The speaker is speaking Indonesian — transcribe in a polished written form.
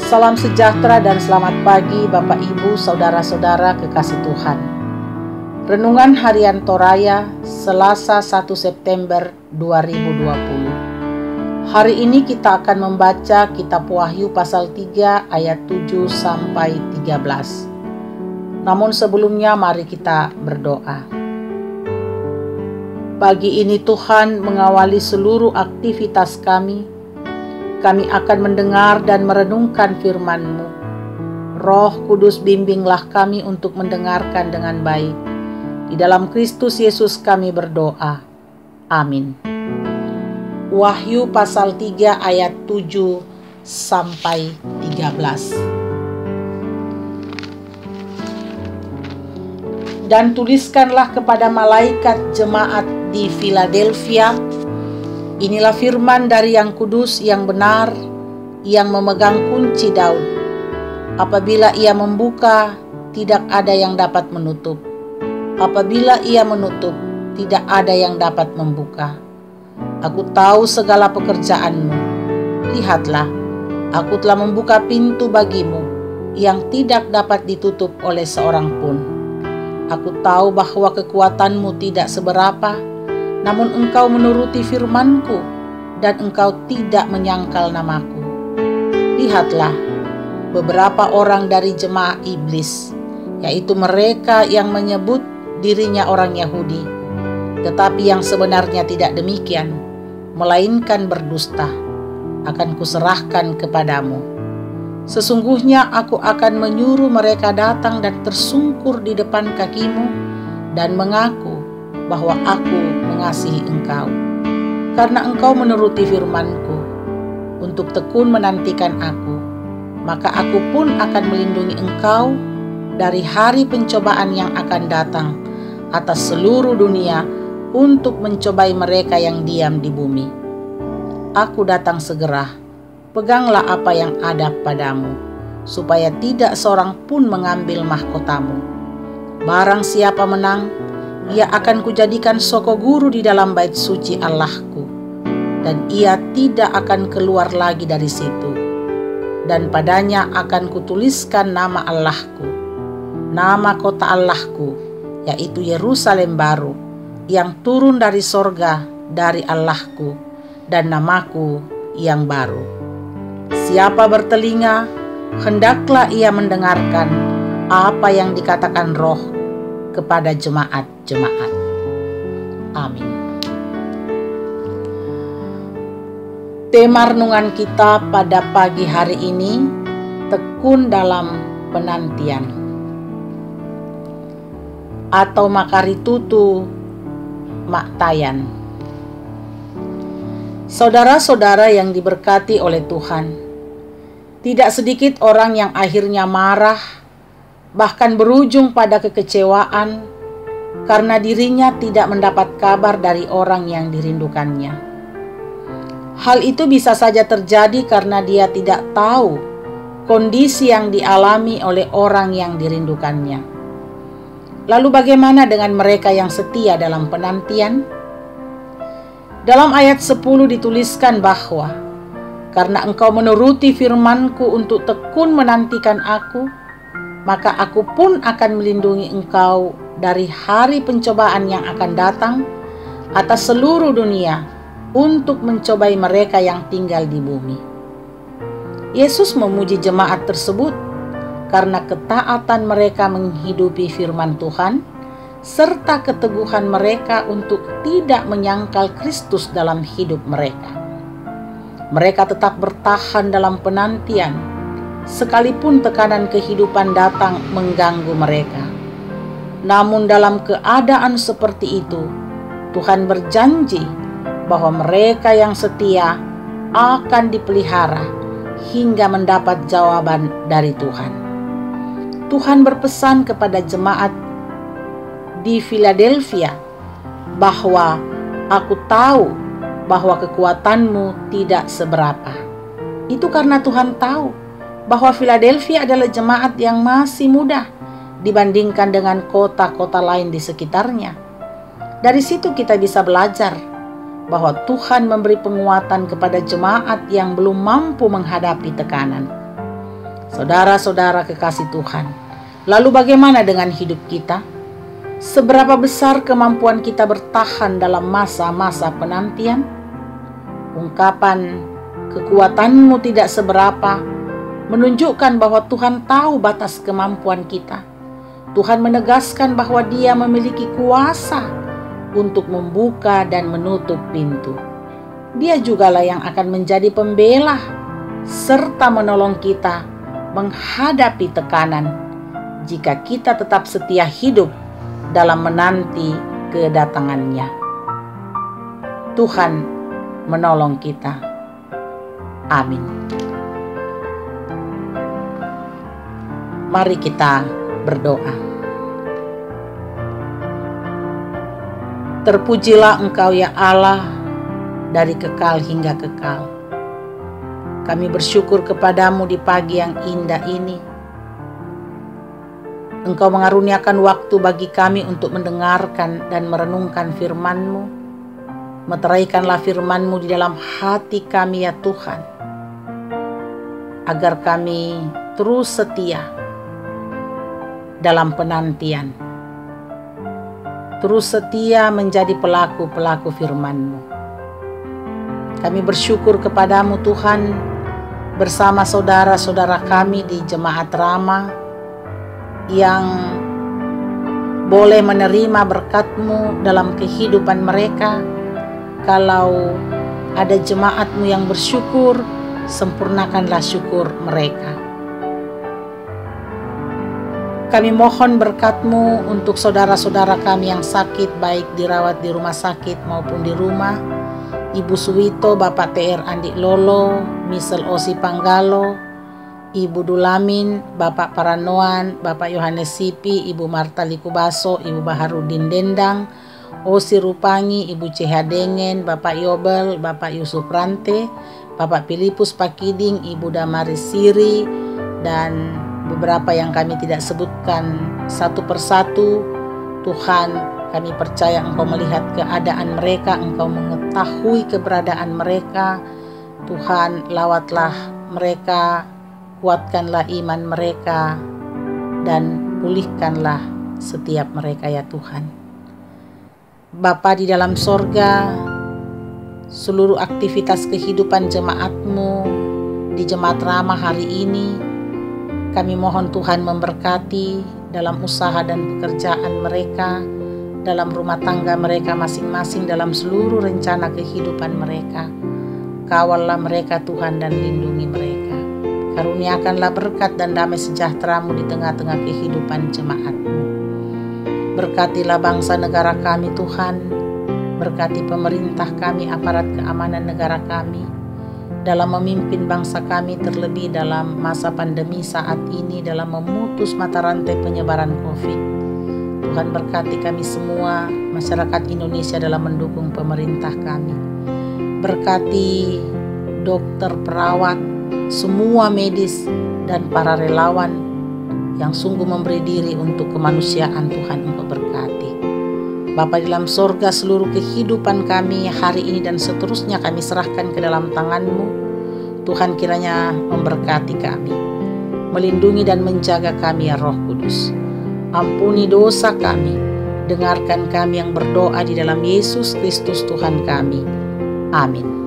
Salam sejahtera dan selamat pagi Bapak Ibu, Saudara-saudara kekasih Tuhan. Renungan Harian Toraya, Selasa 1 September 2020. Hari ini kita akan membaca kitab Wahyu pasal 3 ayat 7 sampai 13. Namun sebelumnya mari kita berdoa. Pagi ini Tuhan mengawali seluruh aktivitas kami. Kami akan mendengar dan merenungkan firman-Mu. Roh Kudus bimbinglah kami untuk mendengarkan dengan baik. Di dalam Kristus Yesus kami berdoa. Amin. Wahyu pasal 3 ayat 7 sampai 13. Dan tuliskanlah kepada malaikat jemaat di Philadelphia, inilah firman dari Yang Kudus, yang benar, yang memegang kunci Daud. Apabila ia membuka, tidak ada yang dapat menutup. Apabila ia menutup, tidak ada yang dapat membuka. Aku tahu segala pekerjaanmu. Lihatlah, aku telah membuka pintu bagimu, yang tidak dapat ditutup oleh seorang pun. Aku tahu bahwa kekuatanmu tidak seberapa, namun engkau menuruti firman-Ku, dan engkau tidak menyangkal namaku. Lihatlah, beberapa orang dari jemaah iblis, yaitu mereka yang menyebut dirinya orang Yahudi, tetapi yang sebenarnya tidak demikian, melainkan berdusta, akan kuserahkan kepadamu. Sesungguhnya aku akan menyuruh mereka datang dan tersungkur di depan kakimu, dan mengaku bahwa aku mengasihi engkau, karena engkau menuruti firman-Ku untuk tekun menantikan aku. Maka aku pun akan melindungi engkau dari hari pencobaan yang akan datang atas seluruh dunia untuk mencobai mereka yang diam di bumi. Aku datang segera, peganglah apa yang ada padamu, supaya tidak seorang pun mengambil mahkotamu. Barang siapa menang, ia akan kujadikan soko guru di dalam bait suci Allahku, dan ia tidak akan keluar lagi dari situ. Dan padanya akan kutuliskan nama Allahku, nama kota Allahku, yaitu Yerusalem baru, yang turun dari sorga dari Allahku, dan namaku yang baru. Siapa bertelinga, hendaklah ia mendengarkan apa yang dikatakan Roh kepada jemaat-jemaat. Amin. Tema renungan kita pada pagi hari ini, tekun dalam penantian, atau makaritutu maktayan. Saudara-saudara yang diberkati oleh Tuhan, tidak sedikit orang yang akhirnya marah, bahkan berujung pada kekecewaan karena dirinya tidak mendapat kabar dari orang yang dirindukannya. Hal itu bisa saja terjadi karena dia tidak tahu kondisi yang dialami oleh orang yang dirindukannya. Lalu bagaimana dengan mereka yang setia dalam penantian? Dalam ayat 10 dituliskan bahwa karena engkau menuruti firman-Ku untuk tekun menantikan aku, maka aku pun akan melindungi engkau dari hari pencobaan yang akan datang atas seluruh dunia untuk mencobai mereka yang tinggal di bumi. Yesus memuji jemaat tersebut karena ketaatan mereka menghidupi firman Tuhan, serta keteguhan mereka untuk tidak menyangkal Kristus dalam hidup mereka. Mereka tetap bertahan dalam penantian, sekalipun tekanan kehidupan datang mengganggu mereka. Namun dalam keadaan seperti itu, Tuhan berjanji bahwa mereka yang setia akan dipelihara hingga mendapat jawaban dari Tuhan. Tuhan berpesan kepada jemaat di Philadelphia bahwa aku tahu bahwa kekuatanmu tidak seberapa. Itu karena Tuhan tahu bahwa Philadelphia adalah jemaat yang masih muda dibandingkan dengan kota-kota lain di sekitarnya. Dari situ kita bisa belajar bahwa Tuhan memberi penguatan kepada jemaat yang belum mampu menghadapi tekanan. Saudara-saudara kekasih Tuhan, lalu bagaimana dengan hidup kita? Seberapa besar kemampuan kita bertahan dalam masa-masa penantian? Ungkapan kekuatanmu tidak seberapa menunjukkan bahwa Tuhan tahu batas kemampuan kita. Tuhan menegaskan bahwa Dia memiliki kuasa untuk membuka dan menutup pintu. Dia jugalah yang akan menjadi pembela serta menolong kita menghadapi tekanan jika kita tetap setia hidup dalam menanti kedatangannya. Tuhan menolong kita. Amin. Mari kita berdoa. Terpujilah Engkau ya Allah dari kekal hingga kekal. Kami bersyukur kepadamu di pagi yang indah ini. Engkau mengaruniakan waktu bagi kami untuk mendengarkan dan merenungkan firman-Mu. Meteraikanlah firman-Mu di dalam hati kami ya Tuhan, agar kami terus setia dalam penantian, terus setia menjadi pelaku-pelaku firman-Mu. Kami bersyukur kepadamu Tuhan, bersama saudara-saudara kami di Jemaat Rama yang boleh menerima berkat-Mu dalam kehidupan mereka. Kalau ada jemaat-Mu yang bersyukur, sempurnakanlah syukur mereka. Kami mohon berkat-Mu untuk saudara-saudara kami yang sakit, baik dirawat di rumah sakit maupun di rumah. Ibu Suwito, Bapak TR Andi Lolo, Misel Osi Panggalo, Ibu Dulamin, Bapak Paranoan, Bapak Yohanes Sipi, Ibu Marta Likubaso, Ibu Baharudin Dendang, Osi Rupangi, Ibu CH Dengen, Bapak Yobel, Bapak Yusuf Rante, Bapak Filipus Pakiding, Ibu Damaris Siri, dan beberapa yang kami tidak sebutkan satu persatu. Tuhan, kami percaya Engkau melihat keadaan mereka, Engkau mengetahui keberadaan mereka. Tuhan, lawatlah mereka, kuatkanlah iman mereka, dan pulihkanlah setiap mereka ya Tuhan. Bapa di dalam sorga, seluruh aktivitas kehidupan jemaat-Mu di Jemaat Rama hari ini, kami mohon Tuhan memberkati dalam usaha dan pekerjaan mereka, dalam rumah tangga mereka masing-masing, dalam seluruh rencana kehidupan mereka. Kawallah mereka Tuhan dan lindungi mereka. Karuniakanlah berkat dan damai sejahtera-Mu di tengah-tengah kehidupan jemaat-Mu. Berkatilah bangsa negara kami Tuhan, berkati pemerintah kami, aparat keamanan negara kami, dalam memimpin bangsa kami, terlebih dalam masa pandemi saat ini, dalam memutus mata rantai penyebaran COVID. Tuhan berkati kami semua, masyarakat Indonesia dalam mendukung pemerintah kami. Berkati dokter, perawat, semua medis, dan para relawan yang sungguh memberi diri untuk kemanusiaan. Tuhan, Engkau berkati. Bapa di dalam sorga, seluruh kehidupan kami hari ini dan seterusnya kami serahkan ke dalam tangan-Mu. Tuhan, kiranya memberkati kami, melindungi dan menjaga kami ya Roh Kudus. Ampuni dosa kami, dengarkan kami yang berdoa di dalam Yesus Kristus Tuhan kami. Amin.